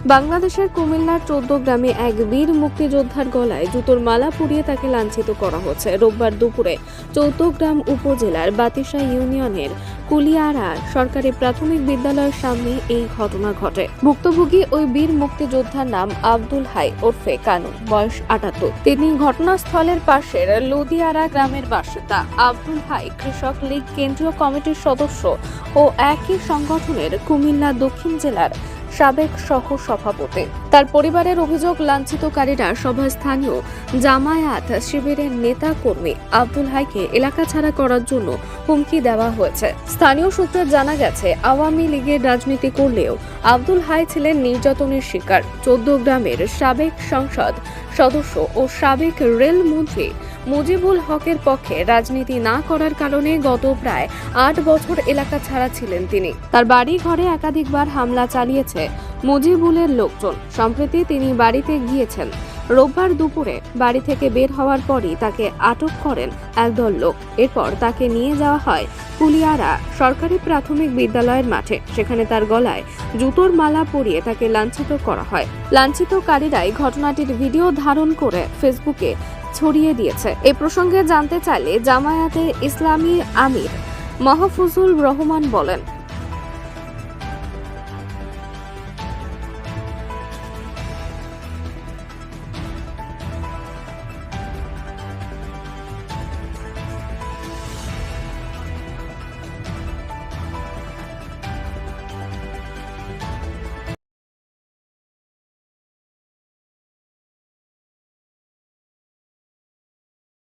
বাংলাদেশের কুমিল্লার ১৪ গ্রামে এক বীর মুক্তিযোদ্ধার গলায় জুতোর মালা পরিয়ে তাকে লাঞ্ছিত করা হচ্ছে। রোববার দুপুরে ১৪ গ্রাম উপজেলার বাতিশা ইউনিয়নের কুলিয়ারা সরকারি প্রাথমিক বিদ্যালয়ের সামনে এই ঘটনা ঘটে। ভুক্তভোগী ওই বীর মুক্তিযোদ্ধার নাম আব্দুল হাই ওরফে কানু, বয়স ৭৮। তিনি ঘটনাস্থলের পাশের লুদিয়ারা গ্রামের বাসিন্দা। আব্দুল হাই কৃষক লীগ কেন্দ্রীয় কমিটির সদস্য ও একই সংগঠনের কুমিল্লা দক্ষিণ জেলার সাবেক সহ সভাপতি। তার পরিবারের অভিযোগ, লাঞ্ছিতকারীরা সবাই স্থানীয় জামায়াত শিবিরের নেতা কর্মী। আব্দুল হাইকে এলাকা ছাড়া করার জন্য হুমকি দেওয়া হয়েছে। স্থানীয় সূত্রে জানা গেছে, আওয়ামী লীগের রাজনীতি করলেও আব্দুল হাই ছিলেন নির্যাতনের শিকার। ১৪ গ্রামের সাবেক সংসদ সদস্য ও সাবেক রেল মন্ত্রী মুজিবুল হকের পক্ষে রাজনীতি না করার কারণে গত প্রায় ৮ বছর এলাকা ছাড়া ছিলেন তিনি। তার বাড়ি ঘরে একাধিকবার হামলা চালিয়েছে মুজিবুলের লোকজন। সম্প্রতি তিনি বাড়িতে গিয়েছেন। রোববার দুপুরে বাড়ি থেকে বের হওয়ার পরই তাকে আটক করেন একদল লোক। এরপর তাকে নিয়ে যাওয়া হয় কুলিয়ারা সরকারি প্রাথমিক বিদ্যালয়ের মাঠে। সেখানে তার গলায় জুতোর মালা পরিয়ে তাকে লাঞ্ছিত করা হয়। লাঞ্ছিতকারীরাই ঘটনাটির ভিডিও ধারণ করে ফেসবুকে ছড়িয়ে দিয়েছে। এ প্রসঙ্গে জানতে চাইলে জামায়াতে ইসলামী আমির মাহফুজুর রহমান বলেন,